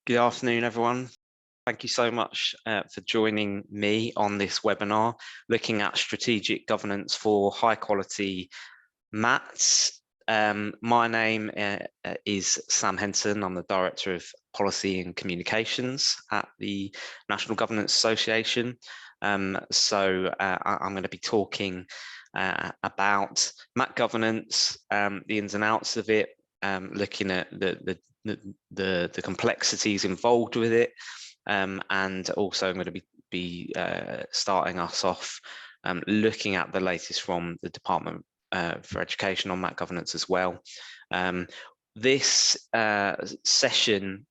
Good afternoon, everyone. Thank you so much for joining me on this webinar, looking at strategic governance for high quality MATs. My name is Sam Henson. I'm the Director of Policy and Communications at the National Governance Association. I'm going to be talking about MAT governance, the ins and outs of it, looking at the complexities involved with it, and also I'm going to be starting us off looking at the latest from the Department for Education on MAT governance as well. This session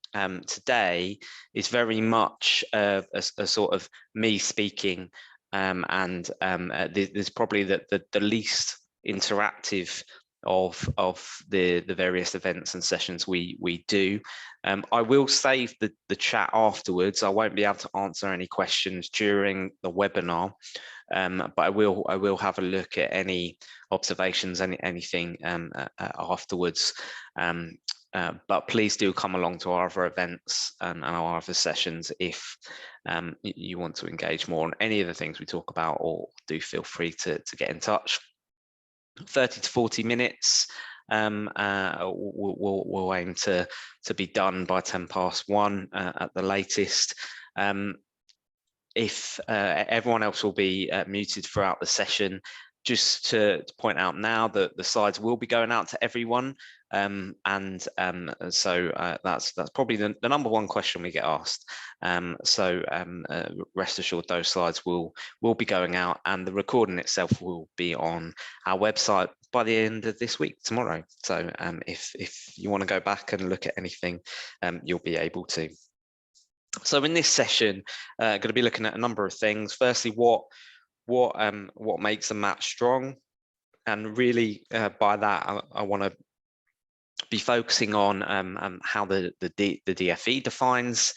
today is very much a sort of me speaking, and there's probably the least interactive of the various events and sessions we do. I will save the chat afterwards. I won't be able to answer any questions during the webinar, but I will have a look at any observations, anything afterwards. But please do come along to our other events and our other sessions if you want to engage more on any of the things we talk about, or do feel free to get in touch. 30 to 40 minutes. We'll aim to be done by 1:10 at the latest. If everyone else will be muted throughout the session, just to point out now that the slides will be going out to everyone, so that's probably the number one question we get asked. Rest assured those slides will be going out, and the recording itself will be on our website by the end of this week, tomorrow. So if you want to go back and look at anything, you'll be able to. So in this session, going to be looking at a number of things. Firstly, what makes a MAT strong, and really by that I want to be focusing on how the DFE defines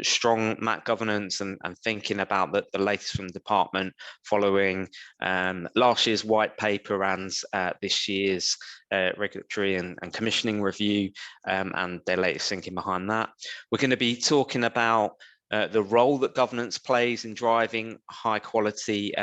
strong MAT governance, and thinking about the latest from the department following last year's white paper and this year's regulatory and commissioning review, and their latest thinking behind that. We're going to be talking about the role that governance plays in driving high quality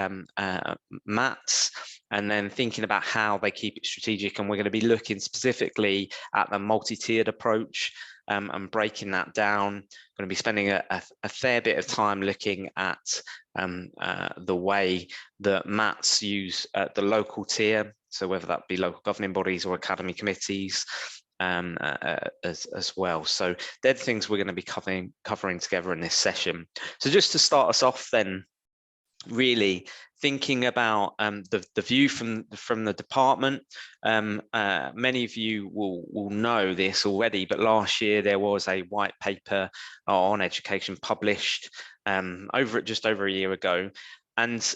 MATs, and then thinking about how they keep it strategic. And we're going to be looking specifically at the multi-tiered approach and breaking that down. Going to be spending a fair bit of time looking at the way that MATs use the local tier, so whether that be local governing bodies or academy committees, as well. So they're the things we're going to be covering together in this session. So just to start us off then, really thinking about the view from the department. Many of you will know this already, but last year there was a white paper on education published just over a year ago, and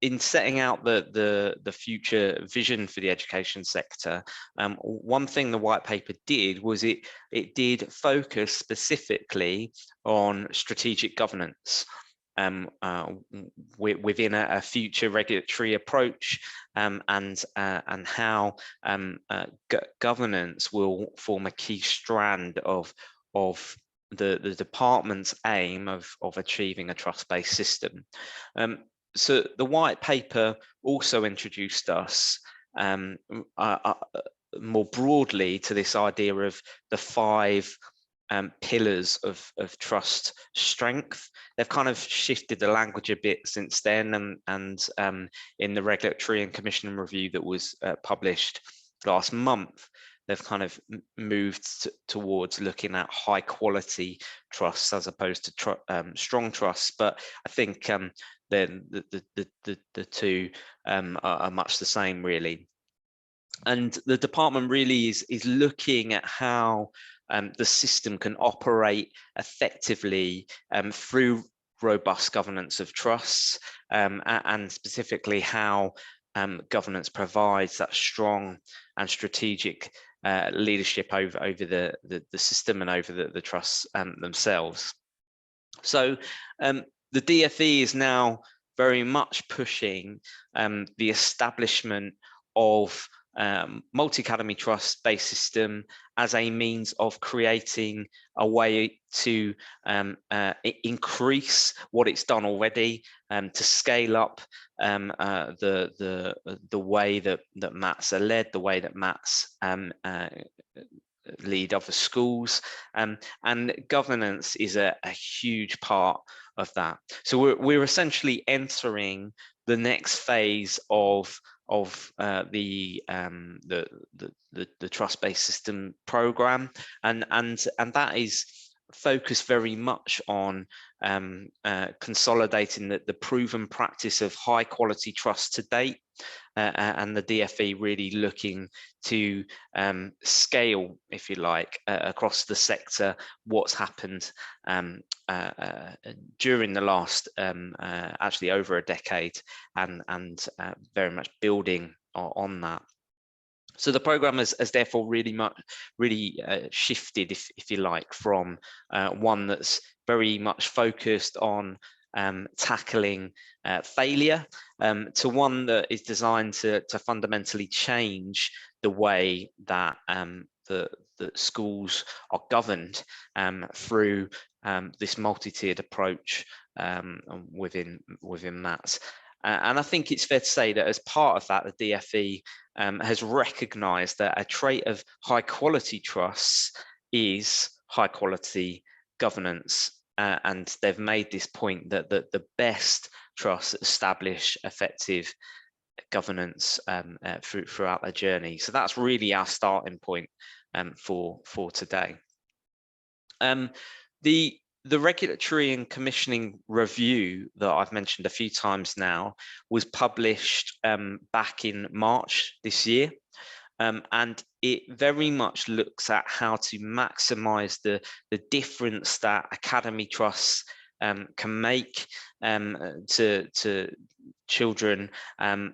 in setting out the future vision for the education sector, one thing the white paper did was it did focus specifically on strategic governance within a future regulatory approach, and how governance will form a key strand of the department's aim of achieving a trust-based system. So the white paper also introduced us more broadly to this idea of the 5 pillars of trust strength. They've kind of shifted the language a bit since then, and in the regulatory and commissioning review that was published last month, they've kind of moved towards looking at high quality trusts as opposed to strong trusts. But I think then the two are much the same, really. And the department really is looking at how the system can operate effectively through robust governance of trusts, and specifically how governance provides that strong and strategic leadership over the system and over the trusts themselves. So the DFE is now very much pushing the establishment of multi-academy trust-based system as a means of creating a way to increase what it's done already, to scale up the way that MATs are led, the way that MATs lead other schools, and governance is a huge part of that. So we're essentially entering the next phase of the trust-based system program, and that is focused very much on consolidating the proven practice of high quality trust to date, and the DFE really looking to scale, if you like, across the sector what's happened during the last actually over a decade, and very much building on that. So the program has therefore really shifted, if you like, from one that's very much focused on tackling failure, to one that is designed to fundamentally change the way that the schools are governed through this multi-tiered approach within MATs. And I think it's fair to say that as part of that, the DFE has recognised that a trait of high quality trusts is high quality governance, and they've made this point that the best trusts establish effective governance throughout their journey. So that's really our starting point for today. The regulatory and commissioning review that I've mentioned a few times now was published back in March this year, and it very much looks at how to maximise the difference that academy trusts can make to children and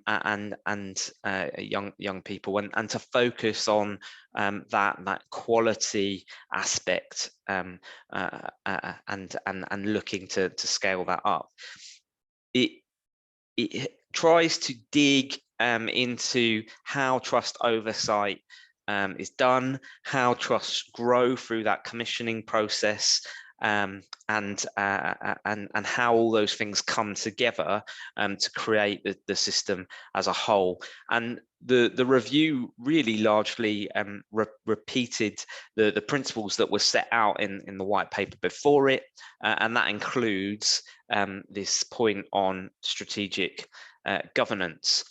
young people, and to focus on that quality aspect, and looking to scale that up. It tries to dig into how trust oversight is done, how trusts grow through that commissioning process, and how all those things come together to create the system as a whole. And the review really largely repeated the principles that were set out in the white paper before it, and that includes this point on strategic governance.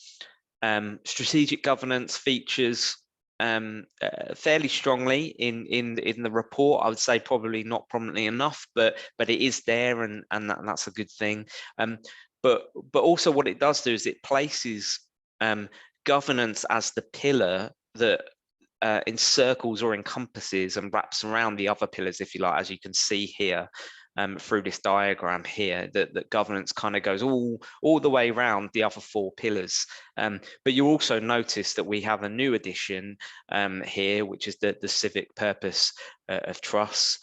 Strategic governance features fairly strongly in the report. I would say probably not prominently enough, but it is there, and that's a good thing. But also what it does do is it places governance as the pillar that encircles or encompasses and wraps around the other pillars, if you like, as you can see here. Through this diagram here, that governance kind of goes all the way around the other four pillars. But you also notice that we have a new addition here, which is the civic purpose of trusts.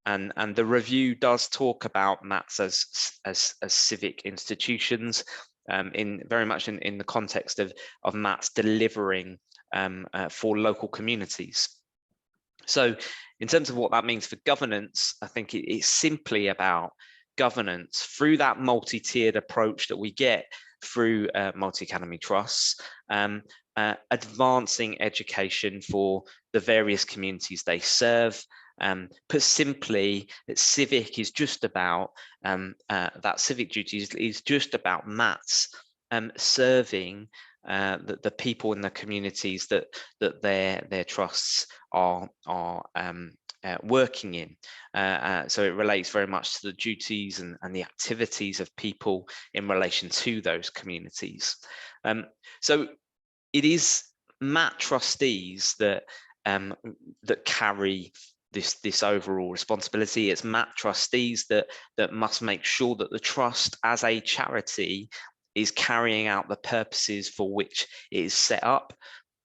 And the review does talk about MATs as civic institutions, very much in the context of MATs delivering for local communities. So in terms of what that means for governance, I think it's simply about governance through that multi-tiered approach that we get through multi-academy trusts, advancing education for the various communities they serve. Put simply, that civic is just about, that civic duty is just about MATs serving the people in the communities that their trusts are working in. So it relates very much to the duties and the activities of people in relation to those communities. So it is MAT trustees that carry this overall responsibility. It's MAT trustees that must make sure that the trust as a charity is carrying out the purposes for which it is set up,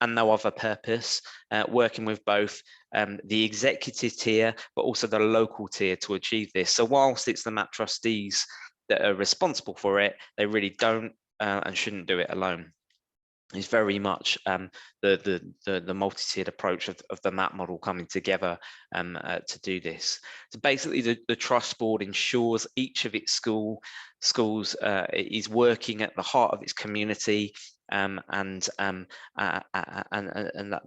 and no other purpose, working with both the executive tier, but also the local tier to achieve this. So whilst it's the MAT trustees that are responsible for it, they really don't and shouldn't do it alone. is very much the multi-tiered approach of the MAT model coming together to do this. So basically, the trust board ensures each of its schools is working at the heart of its community, and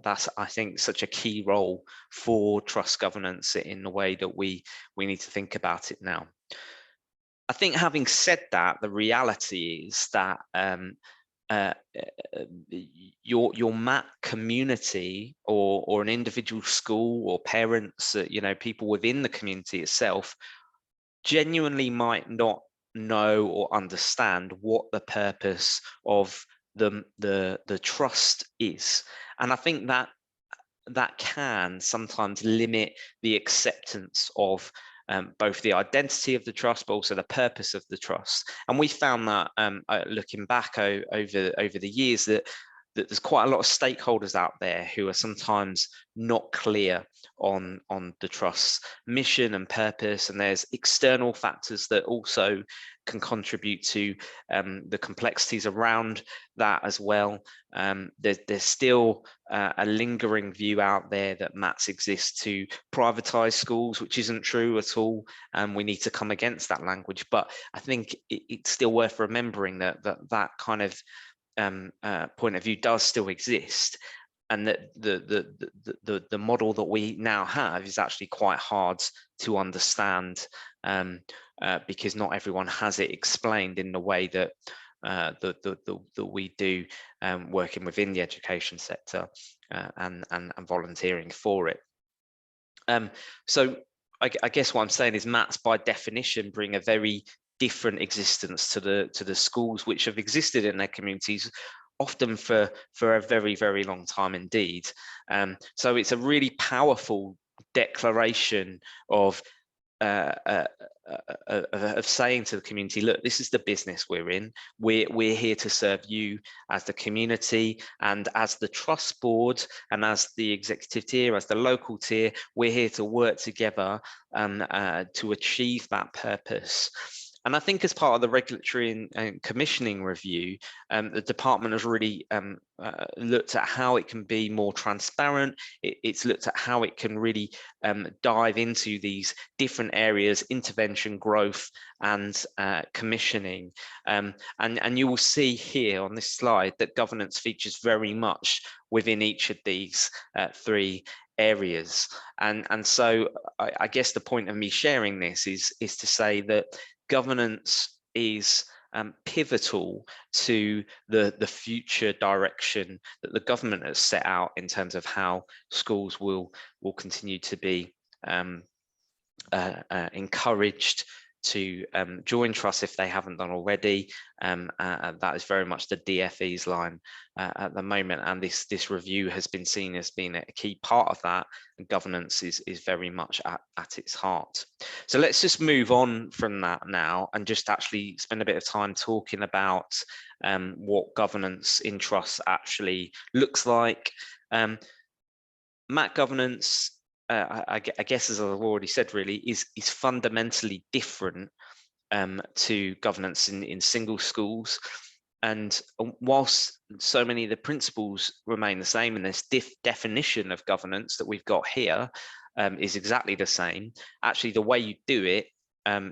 that's, I think, such a key role for trust governance in the way that we need to think about it now. I think, having said that, the reality is that uh, your MAT community, or an individual school, or parents, people within the community itself, genuinely might not know or understand what the purpose of the trust is. And I think that can sometimes limit the acceptance of both the identity of the trust, but also the purpose of the trust. And we found that, looking back over the years, that there's quite a lot of stakeholders out there who are sometimes not clear on the trust's mission and purpose, and there's external factors that also can contribute to the complexities around that as well. There's still a lingering view out there that MATs exist to privatise schools, which isn't true at all, and we need to come against that language. But I think it's still worth remembering that kind of point of view does still exist, and that the model that we now have is actually quite hard to understand, because not everyone has it explained in the way that that we do, working within the education sector, and volunteering for it. So I guess what I'm saying is, MATs by definition bring a very different existence to the schools which have existed in their communities, often for a very, very long time indeed. So it's a really powerful declaration of saying to the community, look, this is the business we're in. We're here to serve you as the community, and as the trust board, and as the executive tier, as the local tier, we're here to work together to achieve that purpose. And I think, as part of the regulatory and commissioning review, the department has really looked at how it can be more transparent. It's looked at how it can really dive into these different areas: intervention, growth, and commissioning. And you will see here on this slide that governance features very much within each of these three areas. And so I guess the point of me sharing this is to say that governance is pivotal to the future direction that the government has set out in terms of how schools will continue to be encouraged to join trusts if they haven't done already. That is very much the DFE's line at the moment, and this review has been seen as being a key part of that, and governance is very much at its heart. So let's just move on from that now and just actually spend a bit of time talking about what governance in trusts actually looks like. MAT governance, I guess, as I've already said, really is fundamentally different to governance in single schools. And whilst so many of the principles remain the same, and this definition of governance that we've got here is exactly the same, actually the way you do it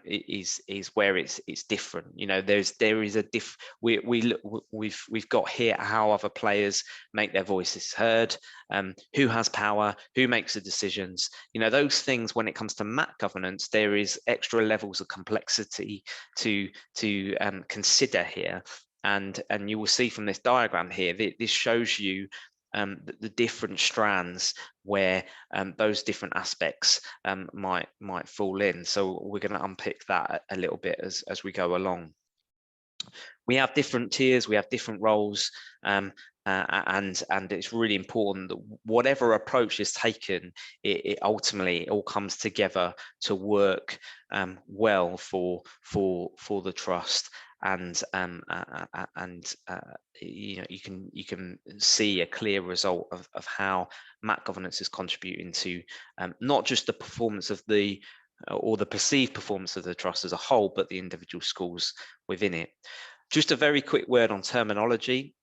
is where it's different. There is a we've got here how other players make their voices heard, who has power, who makes the decisions. Those things, when it comes to MAT governance, there is extra levels of complexity to consider here. And you will see from this diagram here that this shows you the different strands where those different aspects might fall in. So we're going to unpick that a little bit as we go along. We have different tiers, we have different roles, and it's really important that whatever approach is taken, it ultimately all comes together to work well for the trust. And you can see a clear result of how MAT governance is contributing to not just the performance of or the perceived performance of the trust as a whole, but the individual schools within it. Just a very quick word on terminology.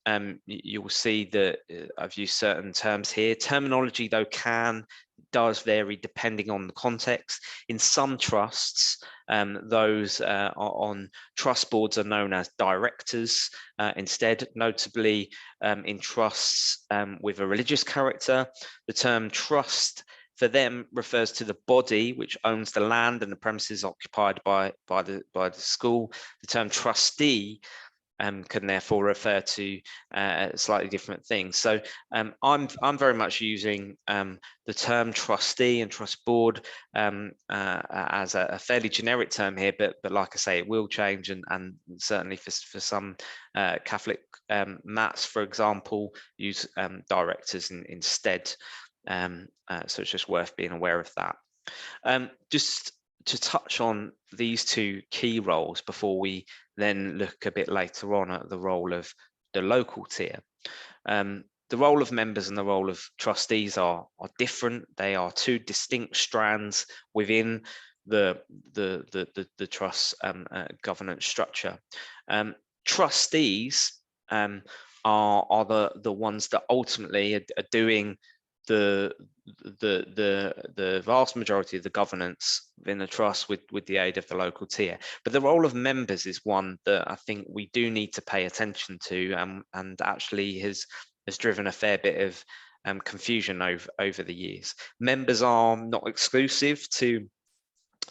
You will see that I've used certain terms here. Terminology, though, does vary depending on the context. In some trusts, those on trust boards are known as directors instead. Notably, in trusts with a religious character, the term trust for them refers to the body which owns the land and the premises occupied by the school. The term trustee can therefore refer to slightly different things. So I'm very much using the term trustee and trust board as a fairly generic term here, but like I say, it will change, and certainly for some Catholic MATs, for example, use directors instead. So it's just worth being aware of that. Just to touch on these two key roles before we then look a bit later on at the role of the local tier. The role of members and the role of trustees are different. They are two distinct strands within the trust governance structure. Trustees are the ones that ultimately are doing the vast majority of the governance within the trust with the aid of the local tier. But the role of members is one that I think we do need to pay attention to, and actually has driven a fair bit of confusion over the years. Members are not exclusive to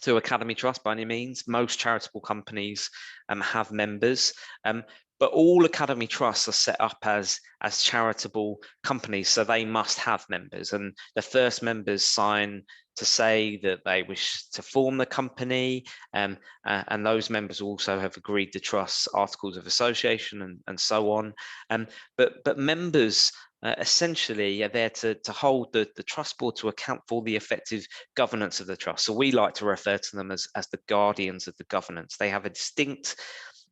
Academy Trust by any means. Most charitable companies have members, but all Academy Trusts are set up as charitable companies, so they must have members, and the first members sign to say that they wish to form the company, and those members also have agreed to Trust's articles of association and so on. But members essentially are there to hold the trust board to account for the effective governance of the trust. So we like to refer to them as the guardians of the governance. They have a distinct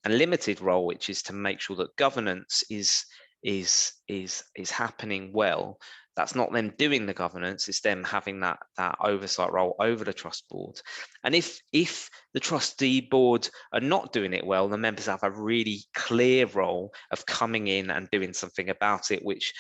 and limited role, which is to make sure that governance is happening well. That's not them doing the governance, it's them having that oversight role over the trust board. And if the trustee board are not doing it well, the members have a really clear role of coming in and doing something about it, which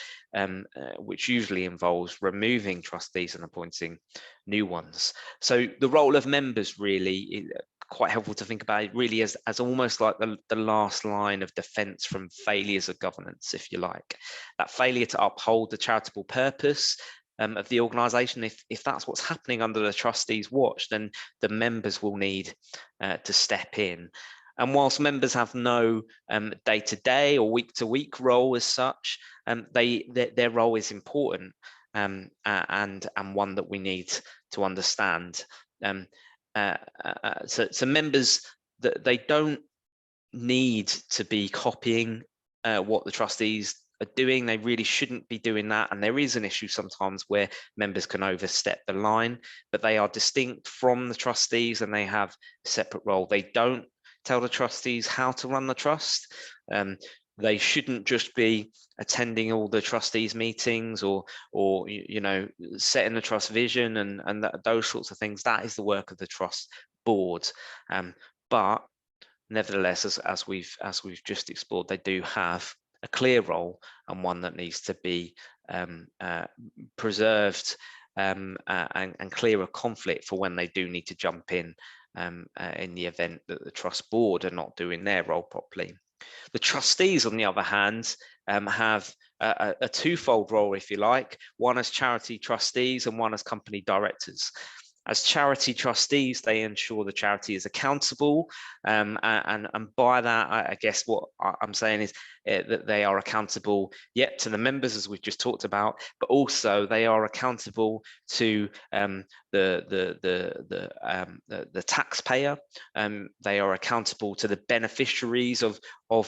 usually involves removing trustees and appointing new ones. So the role of members really is quite helpful to think about it really as almost like the last line of defense from failures of governance, if you like. That failure to uphold the charitable purpose of the organisation, if that's what's happening under the trustees' watch, then the members will need to step in. And whilst members have no day-to-day or week-to-week role as such, their role is important, and one that we need to understand. So members, they don't need to be copying what the trustees are doing. They really shouldn't be doing that, and there is an issue sometimes where members can overstep the line, but they are distinct from the trustees and they have a separate role. They don't tell the trustees how to run the trust. They shouldn't just be attending all the trustees meetings or setting the trust vision and those sorts of things. That is the work of the trust board. But nevertheless, as we've just explored, they do have a clear role and one that needs to be preserved and clear of conflict for when they do need to jump in the event that the trust board are not doing their role properly. The trustees, on the other hand, have a twofold role, if you like, one as charity trustees and one as company directors. As charity trustees, they ensure the charity is accountable, and by that, I guess what I'm saying is that they are accountable yet to the members, as we've just talked about, but also they are accountable to the taxpayer. They are accountable to the beneficiaries of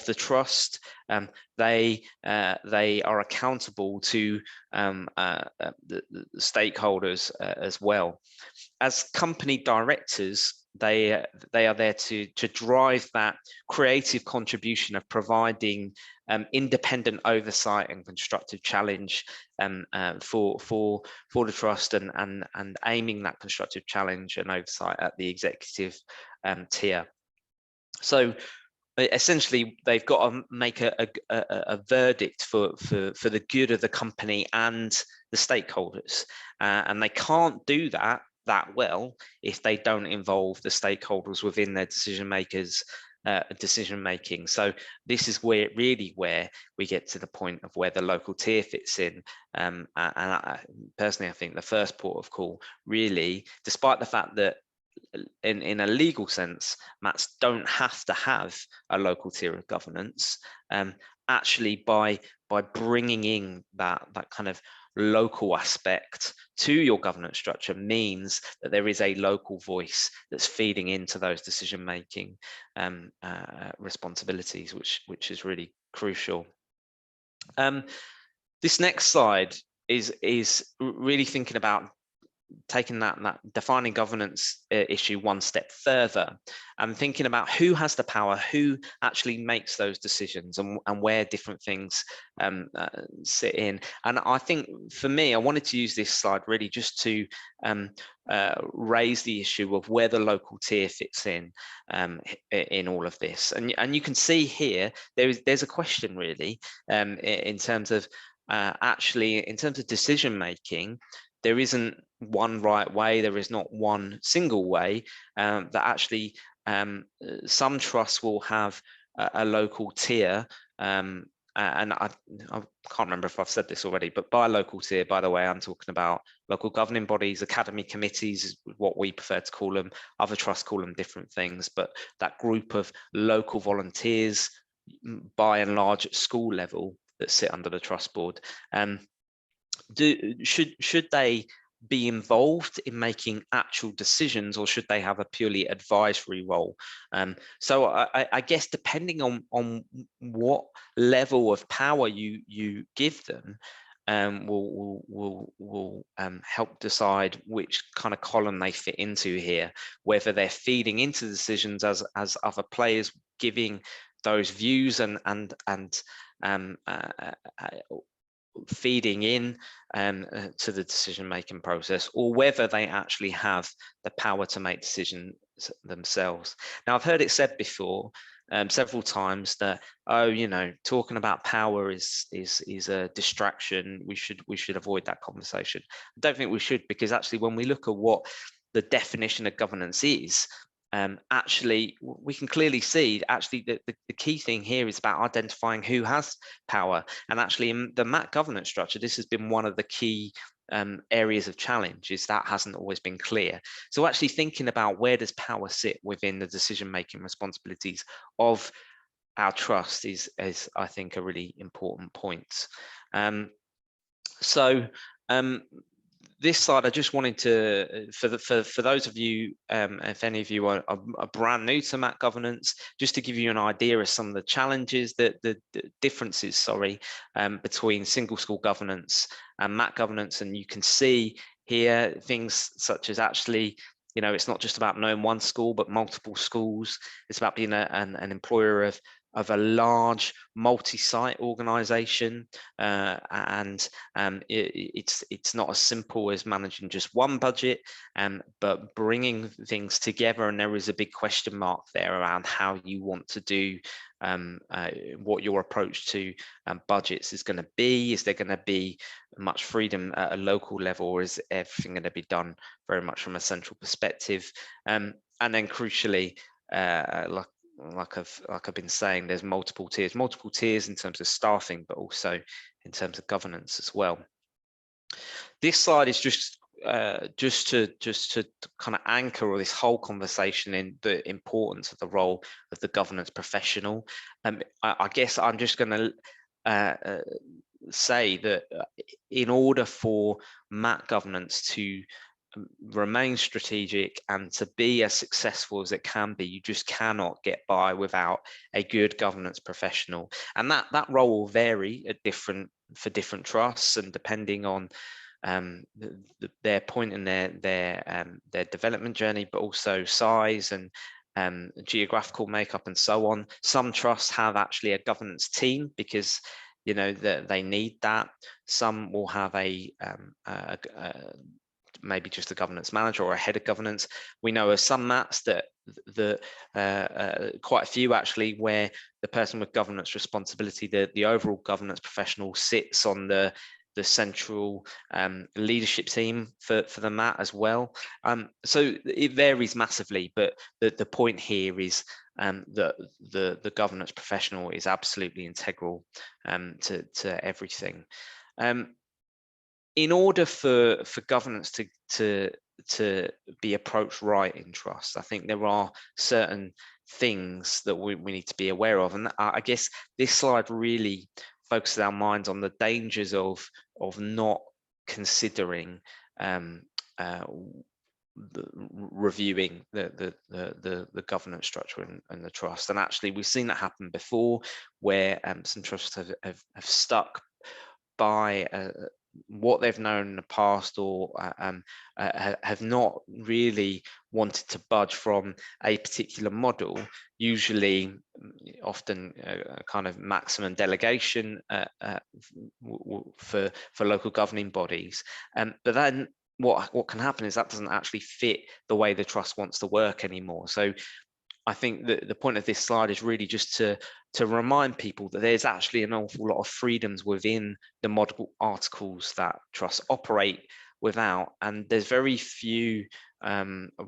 the trust. They are accountable to the stakeholders as well. As company directors, they are there to drive that creative contribution of providing independent oversight and constructive challenge for the trust, and aiming that constructive challenge and oversight at the executive tier. So essentially they've got to make a verdict for the good of the company and the stakeholders, and they can't do that well if they don't involve the stakeholders within their decision making. So this is where we get to the point of where the local tier fits in, and personally I think the first port of call, really, despite the fact that in a legal sense, MATs don't have to have a local tier of governance. Actually, by bringing in that kind of local aspect to your governance structure means that there is a local voice that's feeding into those decision-making responsibilities, which is really crucial. This next slide is really thinking about taking that defining governance issue one step further and thinking about who has the power, who actually makes those decisions, and where different things sit in. And I think for me, I wanted to use this slide really just to raise the issue of where the local tier fits in all of this. And you can see here there's a question really in terms of actually in terms of decision making. There isn't one right way. There is not one single way. That actually some trusts will have a local tier, and I can't remember if I've said this already, but by local tier, by the way, I'm talking about local governing bodies, academy committees is what we prefer to call them. Other trusts call them different things, but that group of local volunteers, by and large at school level, that sit under the trust board. Should they be involved in making actual decisions, or should they have a purely advisory role? So I guess depending on what level of power you give them, will help decide which kind of column they fit into here, whether they're feeding into decisions as other players, giving those views and feeding in to the decision-making process, or whether they actually have the power to make decisions themselves. Now, I've heard it said before several times that, oh, you know, talking about power is a distraction. We should avoid that conversation. I don't think we should, because actually, when we look at what the definition of governance is, actually we can clearly see actually the key thing here is about identifying who has power. And actually in the MAT governance structure, this has been one of the key areas of challenge, is that hasn't always been clear. So actually thinking about where does power sit within the decision-making responsibilities of our trust is I think a really important point. This slide, I just wanted to, for those of you, if any of you are brand new to MAT governance, just to give you an idea of some of the challenges, the differences, sorry, between single school governance and MAT governance. And you can see here things such as actually, you know, it's not just about knowing one school, but multiple schools. It's about being an employer of a large multi-site organization, and it's not as simple as managing just one budget, but bringing things together. And there is a big question mark there around how you want to do what your approach to budgets is going to be. Is there going to be much freedom at a local level, or is everything going to be done very much from a central perspective? And then crucially, like I've been saying, there's multiple tiers in terms of staffing, but also in terms of governance as well. This slide is just to kind of anchor this whole conversation in the importance of the role of the governance professional. I guess I'm just going to say that in order for MAT governance to remain strategic and to be as successful as it can be, you just cannot get by without a good governance professional. And that role will vary for different trusts, and depending on their point in their development journey, but also size and geographical makeup and so on. Some trusts have actually a governance team because, you know, they need that. Some will have maybe just a governance manager or a head of governance. We know of some MATs that quite a few actually, where the person with governance responsibility, the overall governance professional, sits on the central leadership team for the MAT as well. So it varies massively, but the point here is that the governance professional is absolutely integral to everything. In order for governance to be approached right in trust, I think there are certain things that we need to be aware of, and I guess this slide really focuses our minds on the dangers of not considering reviewing the governance structure and the trust. And actually, we've seen that happen before, where some trusts have stuck by what they've known in the past, or have not really wanted to budge from a particular model, usually often kind of maximum delegation for local governing bodies. But then what can happen is that doesn't actually fit the way the trust wants to work anymore. So I think that the point of this slide is really just to remind people that there's actually an awful lot of freedoms within the model articles that trusts operate without, and there's very few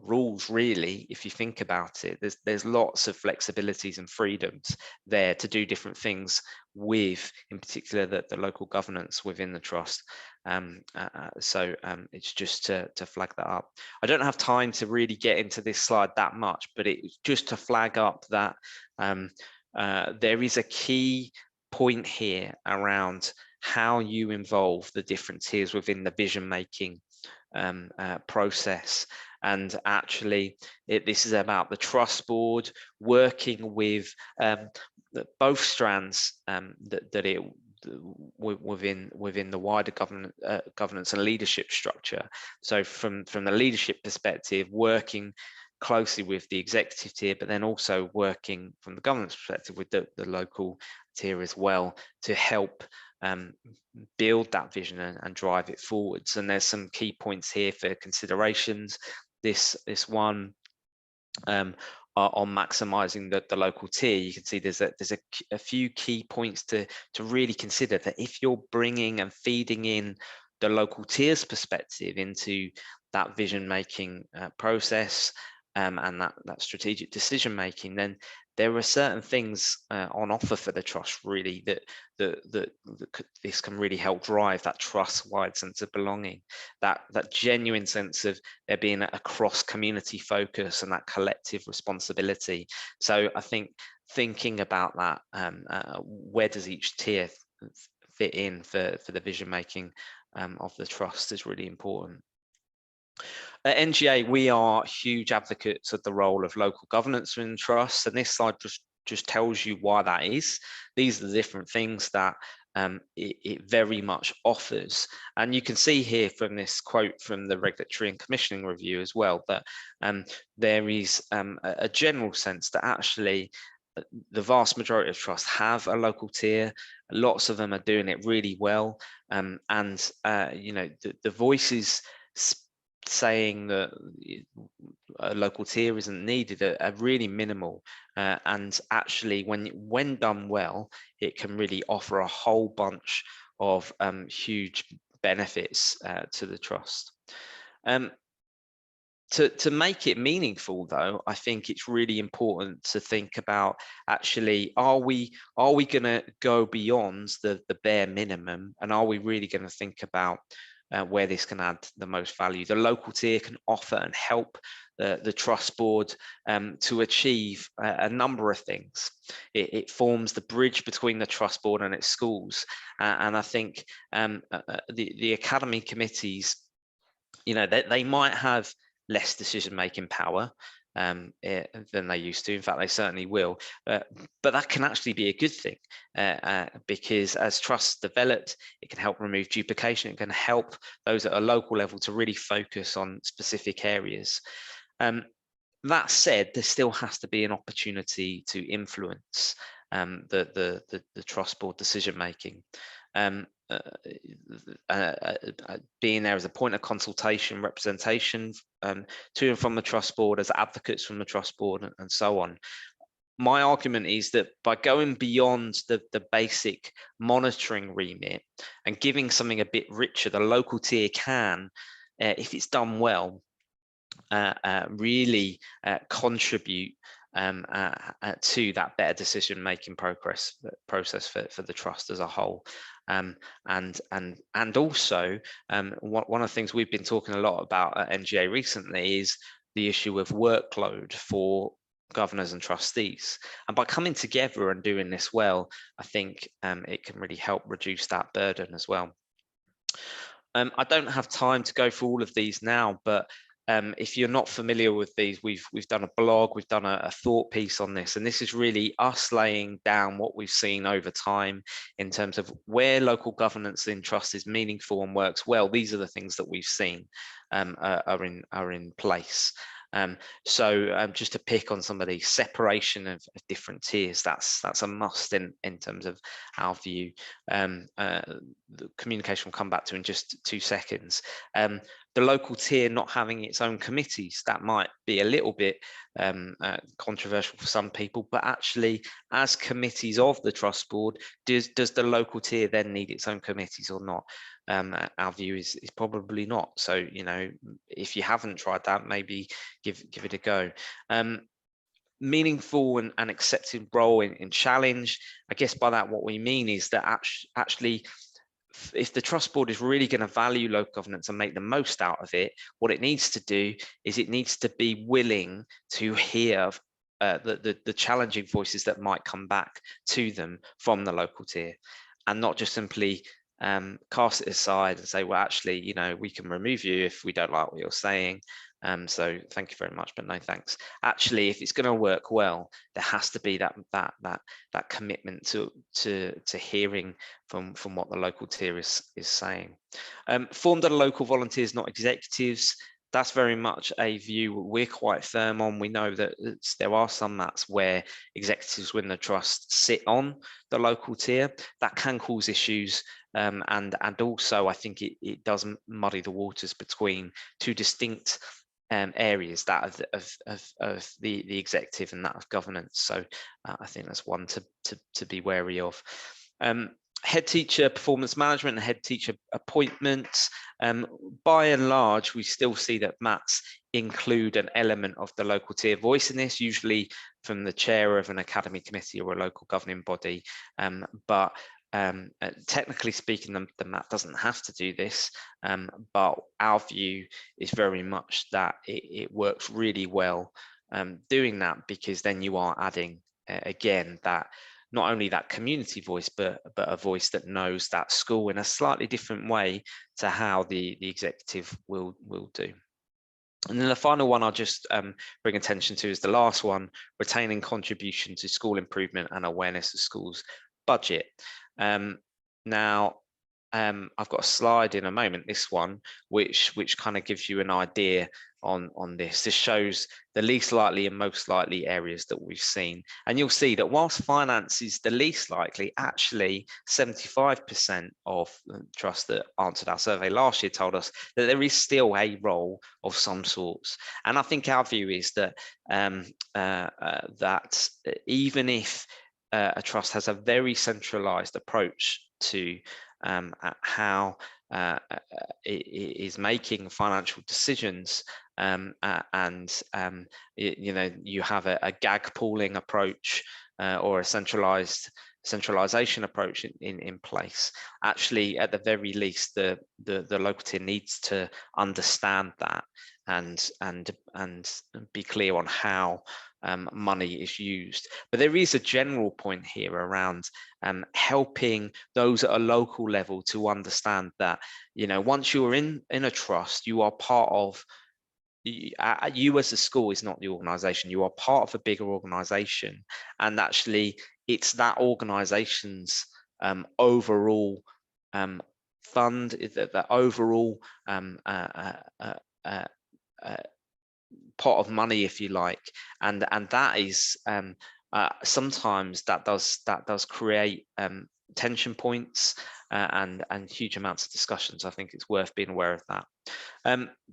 rules really, if you think about it. There's lots of flexibilities and freedoms there to do different things with, in particular, the local governance within the trust. So it's just to flag that up. I don't have time to really get into this slide that much, but it's just to flag up that there is a key point here around how you involve the different tiers within the vision making process. And actually, this is about the trust board working with both strands within the wider governance and leadership structure. So from the leadership perspective, working closely with the executive tier, but then also working from the governance perspective with the local tier as well, to help build that vision and drive it forwards. And there's some key points here for considerations. This one on maximizing the local tier, you can see there's a few key points to really consider. That if you're bringing and feeding in the local tier's perspective into that vision making process and that strategic decision making, then there are certain things on offer for the trust, really, that this can really help drive that trust-wide sense of belonging, that genuine sense of there being a cross-community focus and that collective responsibility. So I think thinking about that, where does each tier fit in for the vision making of the trust, is really important. At NGA, we are huge advocates of the role of local governance in trusts, and this slide just tells you why that is. These are the different things that it very much offers. And you can see here from this quote from the Regulatory and Commissioning Review as well, that there is a general sense that actually the vast majority of trusts have a local tier. Lots of them are doing it really well. And you know, the voices saying that a local tier isn't needed are really minimal, and actually when done well, it can really offer a whole bunch of huge benefits to the trust. To make it meaningful, though, I think it's really important to think about, actually, are we going to go beyond the bare minimum, and are we really going to think about where this can add the most value? The local tier can offer and help the trust board to achieve a number of things. It forms the bridge between the trust board and its schools, and I think the academy committees, you know, they might have less decision-making power than they used to. In fact, they certainly will. But that can actually be a good thing, because as trusts developed, it can help remove duplication. It can help those at a local level to really focus on specific areas. That said, there still has to be an opportunity to influence the trust board decision-making. being there as a point of consultation, representation to and from the trust board, as advocates from the trust board, and so on. My argument is that by going beyond the basic monitoring remit and giving something a bit richer, the local tier can, if it's done well, really contribute to that better decision-making process for the trust as a whole. And also, one of the things we've been talking a lot about at NGA recently is the issue of workload for governors and trustees. And by coming together and doing this well, I think it can really help reduce that burden as well. I don't have time to go through all of these now, but if you're not familiar with these, we've done a blog, we've done a thought piece on this, and this is really us laying down what we've seen over time in terms of where local governance in trust is meaningful and works well. These are the things that we've seen are in place. So just to pick on some of the separation of different tiers, that's a must in terms of our view. The communication will come back to in just 2 seconds. The local tier not having its own committees, that might be a little bit controversial for some people, but actually as committees of the trust board, does the local tier then need its own committees or not? Our view is probably not. So, you know, if you haven't tried that, maybe give it a go. Meaningful and accepted role in challenge. I guess by that what we mean is that actually, if the trust board is really going to value local governance and make the most out of it, what it needs to do is it needs to be willing to hear the challenging voices that might come back to them from the local tier, and not just simply cast it aside and say, well, actually, you know, we can remove you if we don't like what you're saying. So thank you very much, but no thanks. Actually, if it's going to work well, there has to be that commitment to hearing from what the local tier is saying. Formed under local volunteers, not executives. That's very much a view we're quite firm on. We know that there are some MATs where executives within the trust sit on the local tier. That can cause issues. And also, I think it does muddy the waters between two distinct areas, that of the executive and that of governance. So I think that's one to be wary of. Head teacher performance management and head teacher appointments. By and large, we still see that MATs include an element of the local tier voice in this, usually from the chair of an academy committee or a local governing body. But technically speaking, the MAT doesn't have to do this, but our view is very much that it works really well doing that, because then you are adding again that not only that community voice, but a voice that knows that school in a slightly different way to how the executive will do. And then the final one I'll just bring attention to is the last one: retaining contribution to school improvement and awareness of schools budget. Now, I've got a slide in a moment, this one, which kind of gives you an idea on this. This shows the least likely and most likely areas that we've seen. And you'll see that whilst finance is the least likely, actually 75% of the trusts that answered our survey last year told us that there is still a role of some sorts. And I think our view is that that even if a trust has a very centralized approach to how it is making financial decisions, and you know, you have a gag pooling approach or a centralization approach in place. Actually, at the very least, the local tier needs to understand that and be clear on how money is used. But there is a general point here around helping those at a local level to understand that, you know, once you're in a trust, you are part of, you as a school is not the organization, you are part of a bigger organization, and actually it's that organization's overall fund, the overall pot of money, if you like, and that is sometimes that does create tension points and huge amounts of discussions. I think it's worth being aware of that.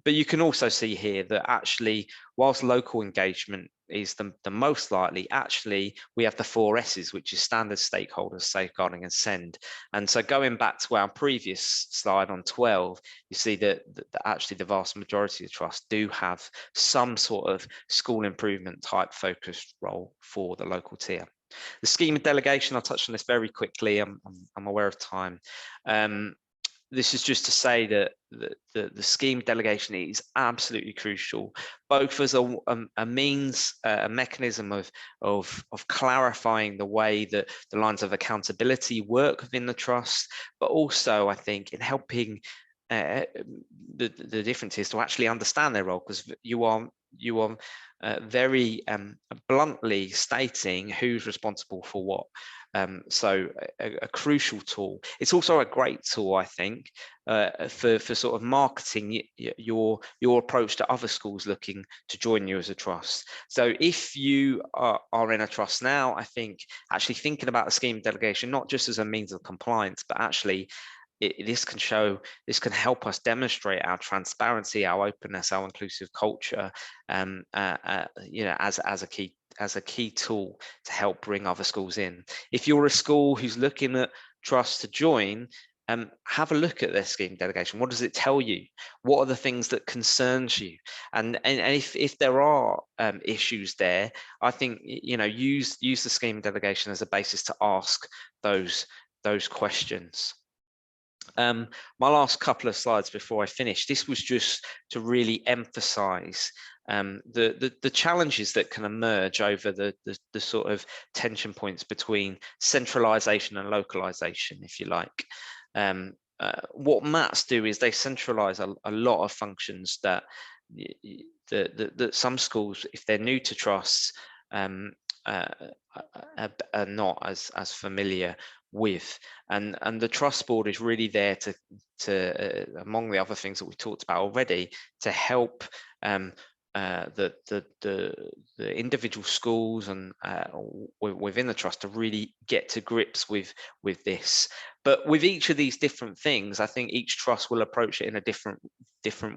But you can also see here that actually, whilst local engagement is the most likely, actually we have the 4 S's, which is standard, stakeholders, safeguarding and send. And so going back to our previous slide on 12, you see that actually the vast majority of trusts do have some sort of school improvement type focused role for the local tier. The scheme of delegation, I'll touch on this very quickly. I'm aware of time. This is just to say that the scheme delegation is absolutely crucial, both as a means, a mechanism of clarifying the way that the lines of accountability work within the trust, but also I think in helping the difference is to actually understand their role, because you are very bluntly stating who's responsible for what. So a crucial tool. It's also a great tool, I think, for sort of marketing your approach to other schools looking to join you as a trust. So if you are in a trust now, I think actually thinking about the scheme delegation, not just as a means of compliance, but actually this can help us demonstrate our transparency, our openness, our inclusive culture, as a key tool to help bring other schools in. If you're a school who's looking at trusts to join, have a look at their scheme delegation. What does it tell you? What are the things that concerns you? And if there are issues there, I think use the scheme delegation as a basis to ask those questions. My last couple of slides before I finish, this was just to really emphasize the challenges that can emerge over the sort of tension points between centralization and localization, if you like. What MATs do is they centralize a lot of functions that some schools, if they're new to trusts, are not as familiar with, and the trust board is really there to among the other things that we talked about already, to help the individual schools and within the trust to really get to grips with this. But with each of these different things, I think each trust will approach it in a different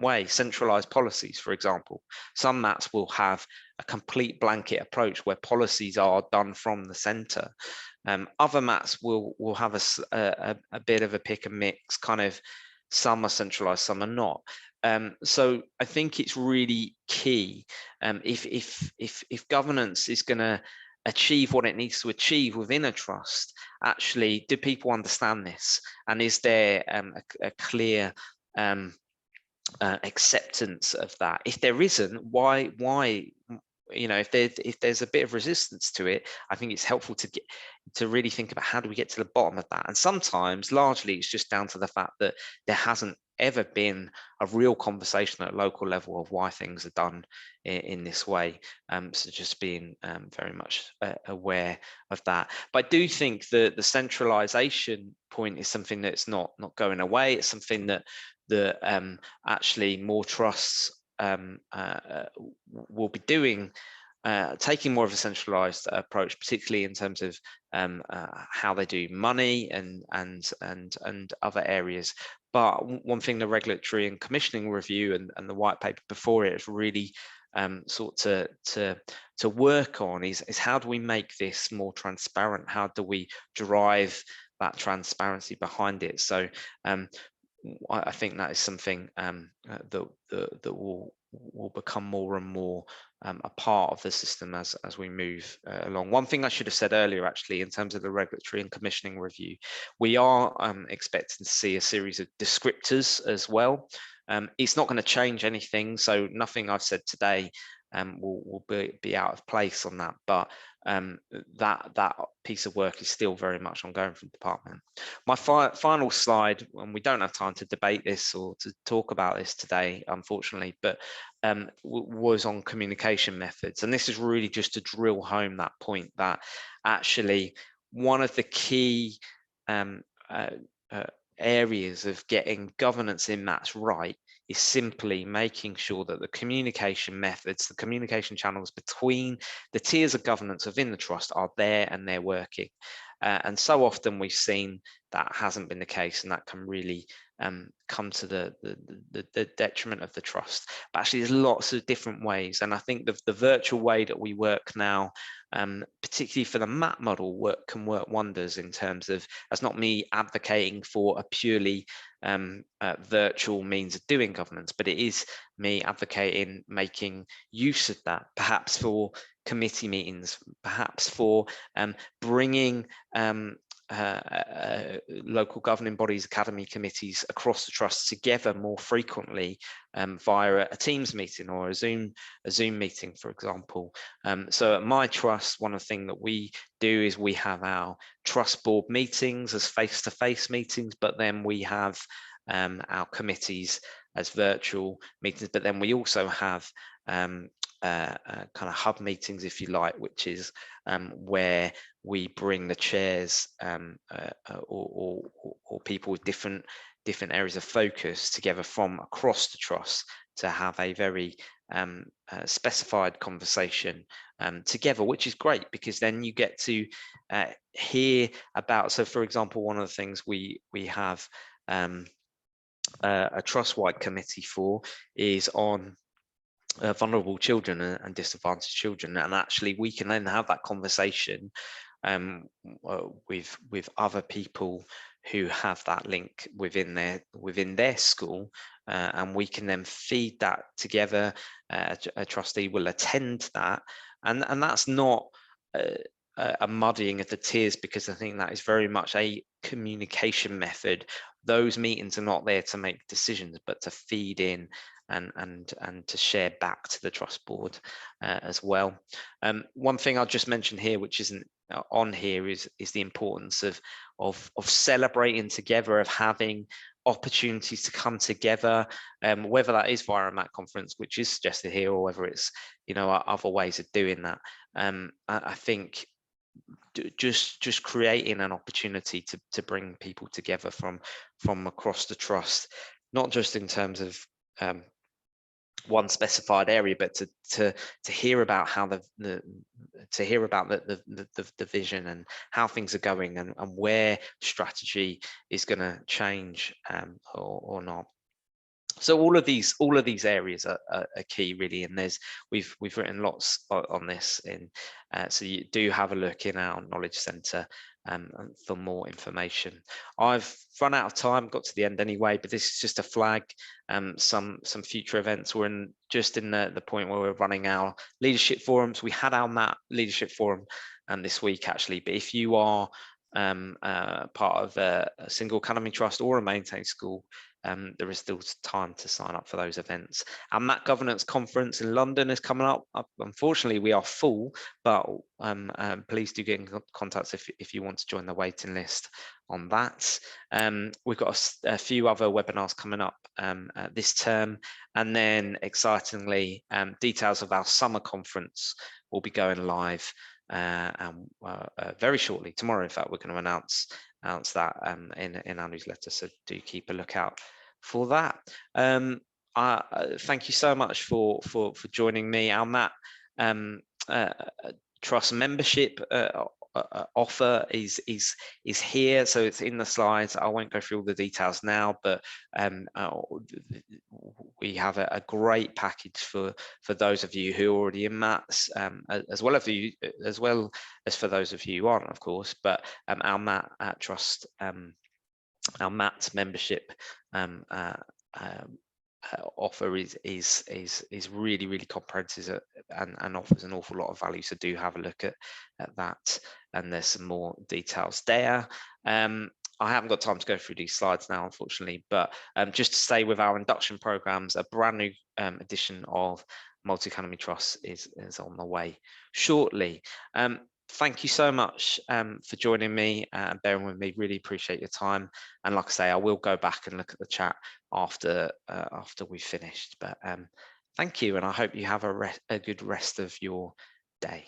way. Centralized policies, for example, some MATs will have a complete blanket approach where policies are done from the center. Other MATs will have a bit of a pick and mix, kind of some are centralized, some are not. So I think it's really key, if governance is going to achieve what it needs to achieve within a trust, actually, do people understand this? And is there a clear acceptance of that? If there isn't, why if there's a bit of resistance to it, I think it's helpful to really think about how do we get to the bottom of that. And sometimes largely it's just down to the fact that there hasn't ever been a real conversation at local level of why things are done in this way. So just being very much aware of that. But I do think that the centralization point is something that's not going away. It's something that actually more trusts will be doing, taking more of a centralized approach, particularly in terms of how they do money and other areas. But one thing the regulatory and commissioning review and the white paper before it has really sought to work on is how do we make this more transparent? How do we drive that transparency behind it? So I think that is something that will become more and more a part of the system as we move along. One thing I should have said earlier, actually, in terms of the regulatory and commissioning review, we are expecting to see a series of descriptors as well. It's not going to change anything, so nothing I've said today will be out of place on that, but that piece of work is still very much ongoing from the department. My final slide, and we don't have time to debate this or to talk about this today, unfortunately, but was on communication methods. And this is really just to drill home that point that actually one of the key areas of getting governance in MATs right is simply making sure that the communication methods, the communication channels between the tiers of governance within the trust are there and they're working. and so often we've seen that hasn't been the case, and that can really come to the detriment of the trust. But actually, there's lots of different ways, and I think the virtual way that we work now, particularly for the MAT model, can work wonders in terms of, that's not me advocating for a purely virtual means of doing governance, but it is me advocating making use of that, perhaps for committee meetings, perhaps for bringing local governing bodies, academy committees across the trust together more frequently via a Teams meeting or a Zoom meeting, for example. So at my trust, one of the things that we do is we have our trust board meetings as face-to-face meetings, but then we have our committees as virtual meetings, but then we also have kind of hub meetings, if you like, which is where we bring the chairs or people with different areas of focus together from across the trust to have a very specified conversation together, which is great, because then you get to hear about, so for example, one of the things we have a trust-wide committee for is on vulnerable children and disadvantaged children, and actually we can then have that conversation with other people who have that link within their school, and we can then feed that together. A trustee will attend that, and that's not a muddying of the tiers, because I think that is very much a communication method. Those meetings are not there to make decisions, but to feed in and to share back to the trust board as well. One thing I'll just mention here, which isn't on here, is the importance of celebrating together, of having opportunities to come together, whether that is via a MAT conference, which is suggested here, or whether it's other ways of doing that. I think just creating an opportunity to bring people together from across the trust, not just in terms of one specified area, but to hear about how the vision and how things are going, and where strategy is going to change or not. So all of these areas are key, really, and we've written lots on this so you do have a look in our knowledge centre for more information. I've run out of time, got to the end anyway, but this is just a flag some future events. We're just in the point where we're running our leadership forums. We had our MAT leadership forum this week, actually, but if you are part of a single academy trust or a maintained school, there is still time to sign up for those events. Our MAT Governance Conference in London is coming up. Unfortunately, we are full, but please do get in contact if you want to join the waiting list on that. We've got a few other webinars coming up this term, and then excitingly, details of our summer conference will be going live very shortly. Tomorrow, in fact, we're going to announce that in our newsletter, so do keep a lookout for that. Thank you so much for joining me. Our MAT Trust membership offer is here, so it's in the slides. I won't go through all the details now, but we have a great package for those of you who are already in MATs, as well as for those of you who aren't, of course. But our MAT Trust, our MAT membership offer is really comprehensive and offers an awful lot of value, so do have a look at that, and there's some more details there. I haven't got time to go through these slides now, unfortunately, but just to stay with our induction programs, a brand new edition of Multi-Academy Trust is on the way shortly. Thank you so much for joining me and bearing with me. Really appreciate your time. And like I say, I will go back and look at the chat after we've finished. But thank you, and I hope you have a good rest of your day.